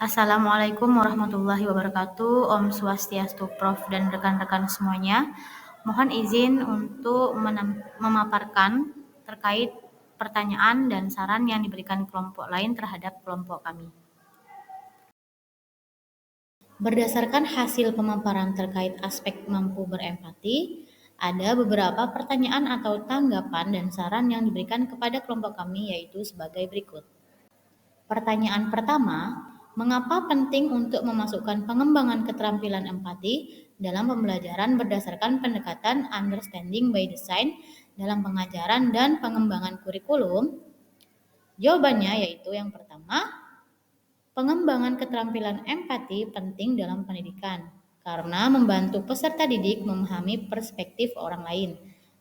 Assalamualaikum warahmatullahi wabarakatuh. Om Swastiastu, Prof. dan rekan-rekan semuanya. Mohon izin untuk memaparkan terkait pertanyaan dan saran yang diberikan kelompok lain terhadap kelompok kami. Berdasarkan hasil pemaparan terkait aspek mampu berempati, ada beberapa pertanyaan atau tanggapan dan saran yang diberikan kepada kelompok kami, yaitu sebagai berikut. Pertanyaan pertama, mengapa penting untuk memasukkan pengembangan keterampilan empati dalam pembelajaran berdasarkan pendekatan understanding by design dalam pengajaran dan pengembangan kurikulum? Jawabannya yaitu yang pertama, pengembangan keterampilan empati penting dalam pendidikan karena membantu peserta didik memahami perspektif orang lain,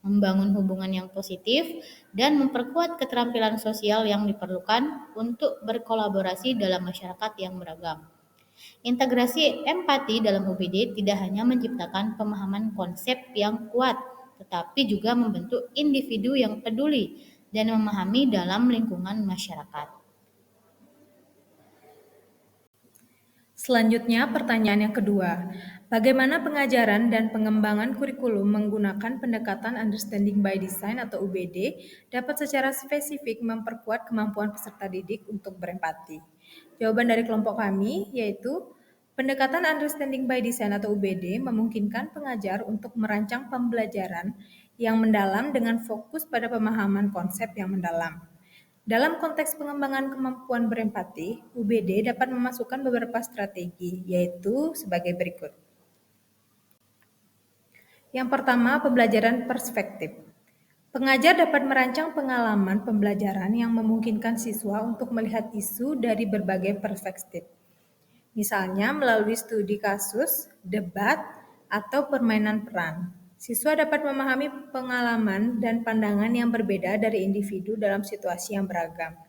membangun hubungan yang positif, dan memperkuat keterampilan sosial yang diperlukan untuk berkolaborasi dalam masyarakat yang beragam. Integrasi empati dalam UBD tidak hanya menciptakan pemahaman konsep yang kuat, tetapi juga membentuk individu yang peduli dan memahami dalam lingkungan masyarakat. Selanjutnya, pertanyaan yang kedua. Bagaimana pengajaran dan pengembangan kurikulum menggunakan pendekatan Understanding by Design atau UBD dapat secara spesifik memperkuat kemampuan peserta didik untuk berempati? Jawaban dari kelompok kami yaitu pendekatan Understanding by Design atau UBD memungkinkan pengajar untuk merancang pembelajaran yang mendalam dengan fokus pada pemahaman konsep yang mendalam. Dalam konteks pengembangan kemampuan berempati, UBD dapat memasukkan beberapa strategi, yaitu sebagai berikut. Yang pertama, pembelajaran perspektif. Pengajar dapat merancang pengalaman pembelajaran yang memungkinkan siswa untuk melihat isu dari berbagai perspektif. Misalnya melalui studi kasus, debat, atau permainan peran. Siswa dapat memahami pengalaman dan pandangan yang berbeda dari individu dalam situasi yang beragam.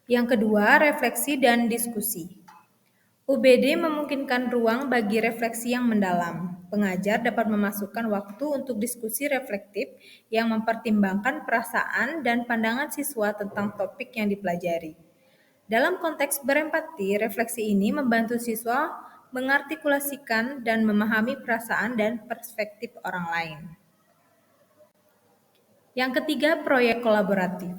Yang kedua, refleksi dan diskusi. UBD memungkinkan ruang bagi refleksi yang mendalam. Pengajar dapat memasukkan waktu untuk diskusi reflektif yang mempertimbangkan perasaan dan pandangan siswa tentang topik yang dipelajari. Dalam konteks berempati, refleksi ini membantu siswa mengartikulasikan dan memahami perasaan dan perspektif orang lain. Yang ketiga, proyek kolaboratif.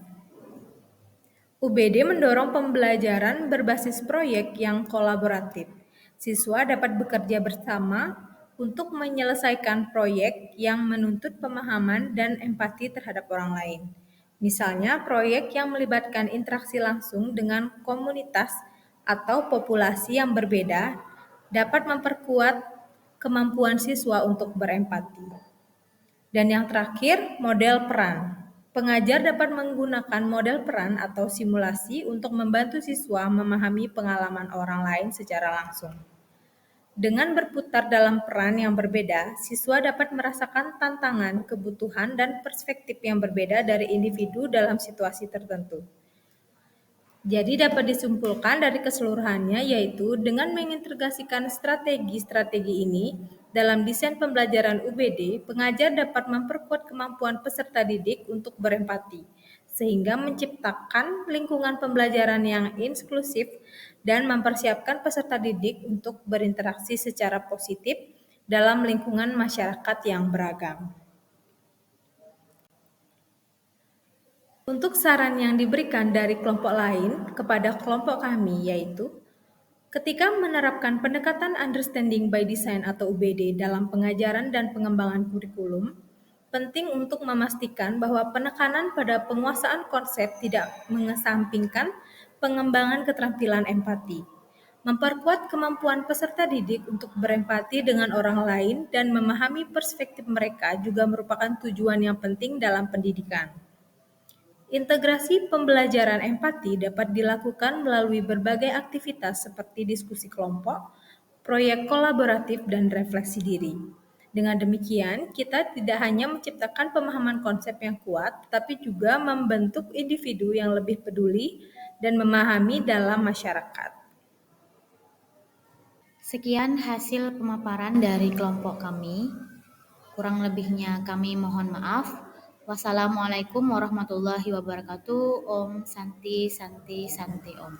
UBD mendorong pembelajaran berbasis proyek yang kolaboratif. Siswa dapat bekerja bersama untuk menyelesaikan proyek yang menuntut pemahaman dan empati terhadap orang lain. Misalnya, proyek yang melibatkan interaksi langsung dengan komunitas atau populasi yang berbeda dapat memperkuat kemampuan siswa untuk berempati. Dan yang terakhir, model peran. Pengajar dapat menggunakan model peran atau simulasi untuk membantu siswa memahami pengalaman orang lain secara langsung. Dengan berputar dalam peran yang berbeda, siswa dapat merasakan tantangan, kebutuhan, dan perspektif yang berbeda dari individu dalam situasi tertentu. Jadi dapat disimpulkan dari keseluruhannya yaitu dengan mengintegrasikan strategi-strategi ini dalam desain pembelajaran UBD, pengajar dapat memperkuat kemampuan peserta didik untuk berempati, sehingga menciptakan lingkungan pembelajaran yang inklusif dan mempersiapkan peserta didik untuk berinteraksi secara positif dalam lingkungan masyarakat yang beragam. Untuk saran yang diberikan dari kelompok lain kepada kelompok kami yaitu ketika menerapkan pendekatan Understanding by Design atau UBD dalam pengajaran dan pengembangan kurikulum, penting untuk memastikan bahwa penekanan pada penguasaan konsep tidak mengesampingkan pengembangan keterampilan empati. Memperkuat kemampuan peserta didik untuk berempati dengan orang lain dan memahami perspektif mereka juga merupakan tujuan yang penting dalam pendidikan. Integrasi pembelajaran empati dapat dilakukan melalui berbagai aktivitas seperti diskusi kelompok, proyek kolaboratif, dan refleksi diri. Dengan demikian, kita tidak hanya menciptakan pemahaman konsep yang kuat, tapi juga membentuk individu yang lebih peduli dan memahami dalam masyarakat. Sekian hasil pemaparan dari kelompok kami. Kurang lebihnya kami mohon maaf. Wassalamualaikum warahmatullahi wabarakatuh. Om Santi Santi Santi Om.